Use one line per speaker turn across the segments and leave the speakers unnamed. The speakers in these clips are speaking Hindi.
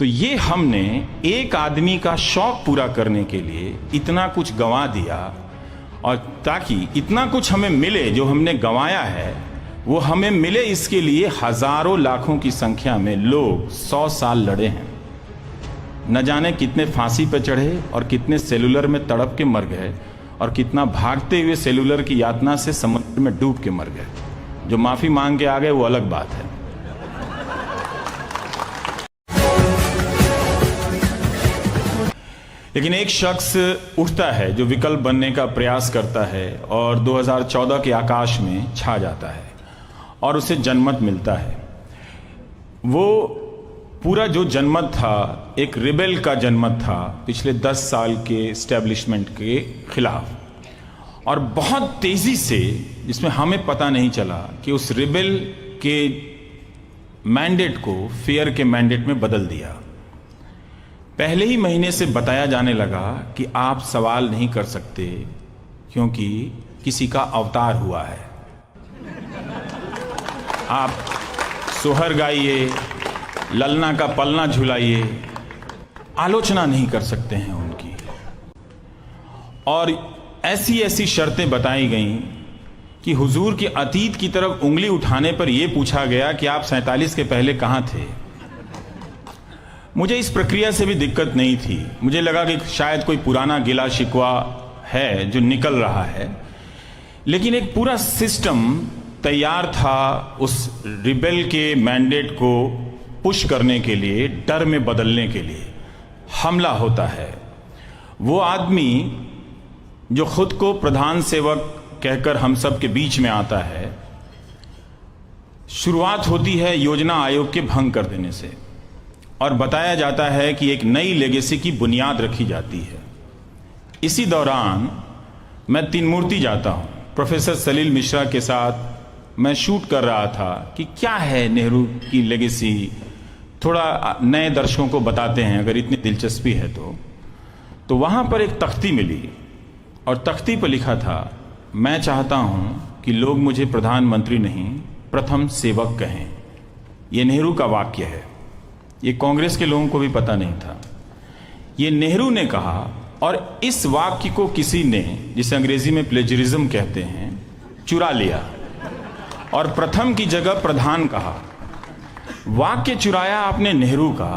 तो ये हमने एक आदमी का शौक पूरा करने के लिए इतना कुछ गंवा दिया, और ताकि इतना कुछ हमें मिले जो हमने गंवाया है वो हमें मिले, इसके लिए हजारों लाखों की संख्या में लोग 100 साल लड़े हैं। न जाने कितने फांसी पर चढ़े और कितने सेलुलर में तड़प के मर गए, और कितना भागते हुए सेलुलर की यातना से समुद्र में डूब के मर गए। जो माफी मांग के आ गए वो अलग बात है। लेकिन एक शख्स उठता है जो विकल्प बनने का प्रयास करता है और 2014 के आकाश में छा जाता है और उसे जनमत मिलता है। वो पूरा जो जनमत था एक रिबेल का जनमत था पिछले 10 साल के एस्टेब्लिशमेंट के खिलाफ, और बहुत तेजी से, जिसमें हमें पता नहीं चला कि उस रिबेल के मैंडेट को फेयर के मैंडेट में बदल दिया। पहले ही महीने से बताया जाने लगा कि आप सवाल नहीं कर सकते क्योंकि किसी का अवतार हुआ है। आप सोहर गाइए, ललना का पलना झुलाइए, आलोचना नहीं कर सकते हैं उनकी। और ऐसी ऐसी शर्तें बताई गईं कि हुजूर के अतीत की तरफ उंगली उठाने पर यह पूछा गया कि आप 47 के पहले कहां थे। मुझे इस प्रक्रिया से भी दिक्कत नहीं थी। मुझे लगा कि शायद कोई पुराना गिला शिकवा है जो निकल रहा है, लेकिन एक पूरा सिस्टम तैयार था उस रिबेल के मैंडेट को पुश करने के लिए, डर में बदलने के लिए। हमला होता है। वो आदमी जो खुद को प्रधान सेवक कहकर हम सब के बीच में आता है, शुरुआत होती है योजना आयोग के भंग कर देने से, और बताया जाता है कि एक नई लेगेसी की बुनियाद रखी जाती है। इसी दौरान मैं तीन मूर्ति जाता हूं। प्रोफेसर सलील मिश्रा के साथ मैं शूट कर रहा था कि क्या है नेहरू की लेगेसी, थोड़ा नए दर्शकों को बताते हैं अगर इतनी दिलचस्पी है तो वहां पर एक तख्ती मिली, और तख्ती पर लिखा था, मैं चाहता हूं कि लोग मुझे प्रधानमंत्री नहीं प्रथम सेवक कहें। यह नेहरू का वाक्य है। ये कांग्रेस के लोगों को भी पता नहीं था। ये नेहरू ने कहा, और इस वाक्य को किसी ने, जिसे अंग्रेजी में प्लेजरिज्म कहते हैं, चुरा लिया और प्रथम की जगह प्रधान कहा। वाक्य चुराया आपने नेहरू का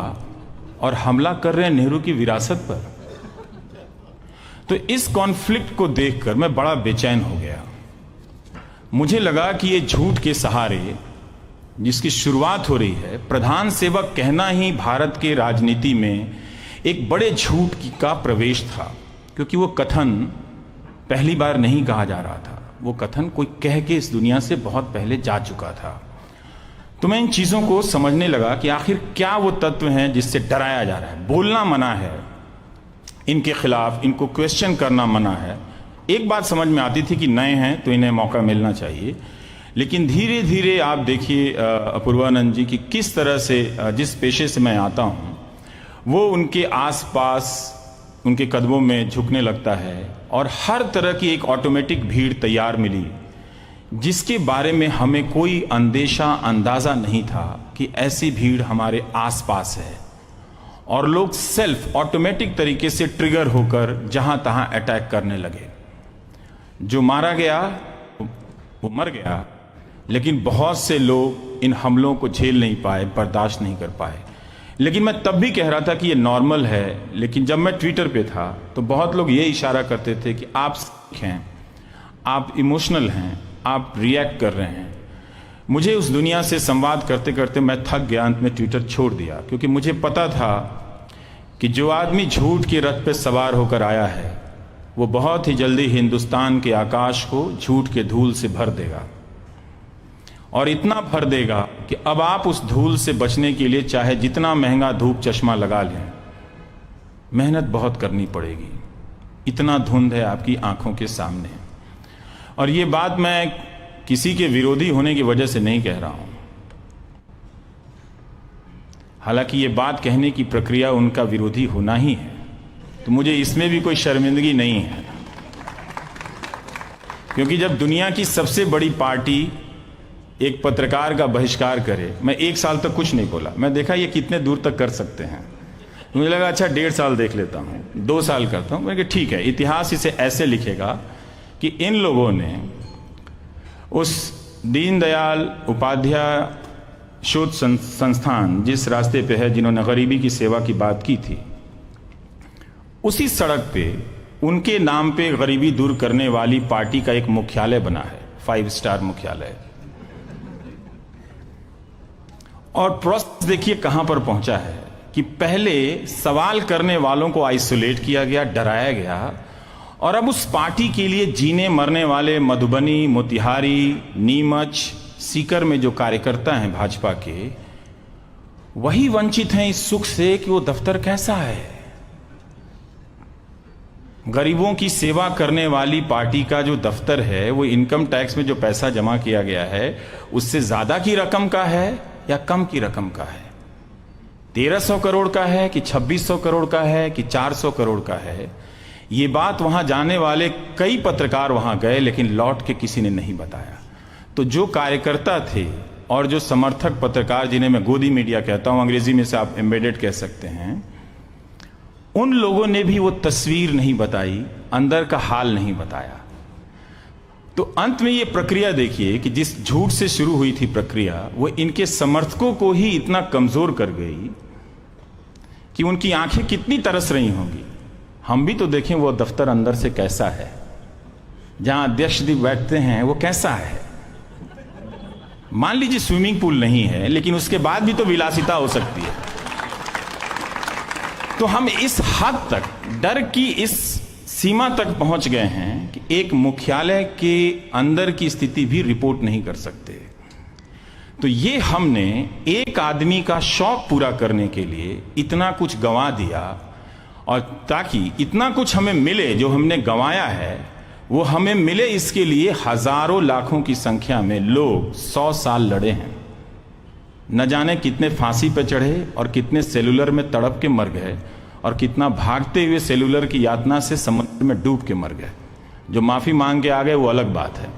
और हमला कर रहे हैं नेहरू की विरासत पर। तो इस कॉन्फ्लिक्ट को देखकर मैं बड़ा बेचैन हो गया। मुझे लगा कि ये झूठ के सहारे जिसकी शुरुआत हो रही है, प्रधान सेवक कहना ही भारत के राजनीति में एक बड़े झूठ का प्रवेश था, क्योंकि वो कथन पहली बार नहीं कहा जा रहा था। वो कथन कोई कह के इस दुनिया से बहुत पहले जा चुका था। तो मैं इन चीजों को समझने लगा कि आखिर क्या वो तत्व हैं जिससे डराया जा रहा है। बोलना मना है इनके खिलाफ, इनको क्वेश्चन करना मना है। एक बात समझ में आती थी कि नए हैं तो इन्हें मौका मिलना चाहिए, लेकिन धीरे धीरे आप देखिए अपूर्वानंद जी की किस तरह से जिस पेशे से मैं आता हूं वो उनके आसपास उनके कदमों में झुकने लगता है, और हर तरह की एक ऑटोमेटिक भीड़ तैयार मिली जिसके बारे में हमें कोई अंदाजा नहीं था कि ऐसी भीड़ हमारे आसपास है, और लोग सेल्फ ऑटोमेटिक तरीके से ट्रिगर होकर जहां तहां अटैक करने लगे। जो मारा गया वो मर गया, लेकिन बहुत से लोग इन हमलों को झेल नहीं पाए, बर्दाश्त नहीं कर पाए। लेकिन मैं तब भी कह रहा था कि ये नॉर्मल है। लेकिन जब मैं ट्विटर पे था तो बहुत लोग ये इशारा करते थे कि आप हैं, आप इमोशनल हैं, आप रिएक्ट कर रहे हैं। मुझे उस दुनिया से संवाद करते करते मैं थक गया, अंत में ट्विटर छोड़ दिया, क्योंकि मुझे पता था कि जो आदमी झूठ के रथ पे सवार होकर आया है वो बहुत ही जल्दी हिंदुस्तान के आकाश को झूठ के धूल से भर देगा, और इतना भर देगा कि अब आप उस धूल से बचने के लिए चाहे जितना महंगा धूप चश्मा लगा लें, मेहनत बहुत करनी पड़ेगी। इतना धुंध है आपकी आंखों के सामने। और ये बात मैं किसी के विरोधी होने की वजह से नहीं कह रहा हूं। हालांकि ये बात कहने की प्रक्रिया उनका विरोधी होना ही है, तो मुझे इसमें भी कोई शर्मिंदगी नहीं है, क्योंकि जब दुनिया की सबसे बड़ी पार्टी एक पत्रकार का बहिष्कार करे, मैं 1 साल तक कुछ नहीं बोला, मैं देखा ये कितने दूर तक कर सकते हैं। मुझे लगा अच्छा 1.5 साल देख लेता हूँ, 2 साल करता हूँ। मैंने कहा ठीक है, इतिहास इसे ऐसे लिखेगा कि इन लोगों ने उस दीनदयाल उपाध्याय शोध संस्थान जिस रास्ते पे है, जिन्होंने गरीबी की सेवा की बात की थी, उसी सड़क पे उनके नाम पे गरीबी दूर करने वाली पार्टी का एक मुख्यालय बना है, 5 स्टार मुख्यालय। और प्रोसेस देखिए कहां पर पहुंचा है कि पहले सवाल करने वालों को आइसोलेट किया गया, डराया गया, और अब उस पार्टी के लिए जीने मरने वाले मधुबनी, मोतिहारी, नीमच, सीकर में जो कार्यकर्ता हैं भाजपा के, वही वंचित हैं इस सुख से कि वो दफ्तर कैसा है। गरीबों की सेवा करने वाली पार्टी का जो दफ्तर है, वो इनकम टैक्स में जो पैसा जमा किया गया है उससे ज्यादा की रकम का है या कम की रकम का है, 1300 करोड़ का है कि 2600 करोड़ का है कि 400 करोड़ का है। ये बात वहां जाने वाले कई पत्रकार वहां गए, लेकिन लौट के किसी ने नहीं बताया। तो जो कार्यकर्ता थे और जो समर्थक पत्रकार, जिन्हें मैं गोदी मीडिया कहता हूं, अंग्रेजी में से आप एम्बेडेड कह सकते हैं, उन लोगों ने भी वो तस्वीर नहीं बताई, अंदर का हाल नहीं बताया। तो अंत में ये प्रक्रिया देखिए कि जिस झूठ से शुरू हुई थी प्रक्रिया, वो इनके समर्थकों को ही इतना कमजोर कर गई कि उनकी आंखें कितनी तरस रही होंगी। हम भी तो देखें वो दफ्तर अंदर से कैसा है, जहां अध्यक्ष जी बैठते हैं वो कैसा है। मान लीजिए स्विमिंग पूल नहीं है, लेकिन उसके बाद भी तो विलासिता हो सकती है। तो हम इस हद तक डर की इस सीमा तक पहुंच गए हैं कि एक मुख्यालय के अंदर की स्थिति भी रिपोर्ट नहीं कर सकते। तो ये हमने एक आदमी का शौक पूरा करने के लिए इतना कुछ गंवा दिया, और ताकि इतना कुछ हमें मिले जो हमने गंवाया है वो हमें मिले, इसके लिए हजारों लाखों की संख्या में लोग 100 साल लड़े हैं। न जाने कितने फांसी पे चढ़े और कितने सेलुलर में तड़प के मर गए, और कितना भागते हुए सेलुलर की यातना से समुद्र में डूब के मर गए। जो माफी मांग के आ गए वो अलग बात है।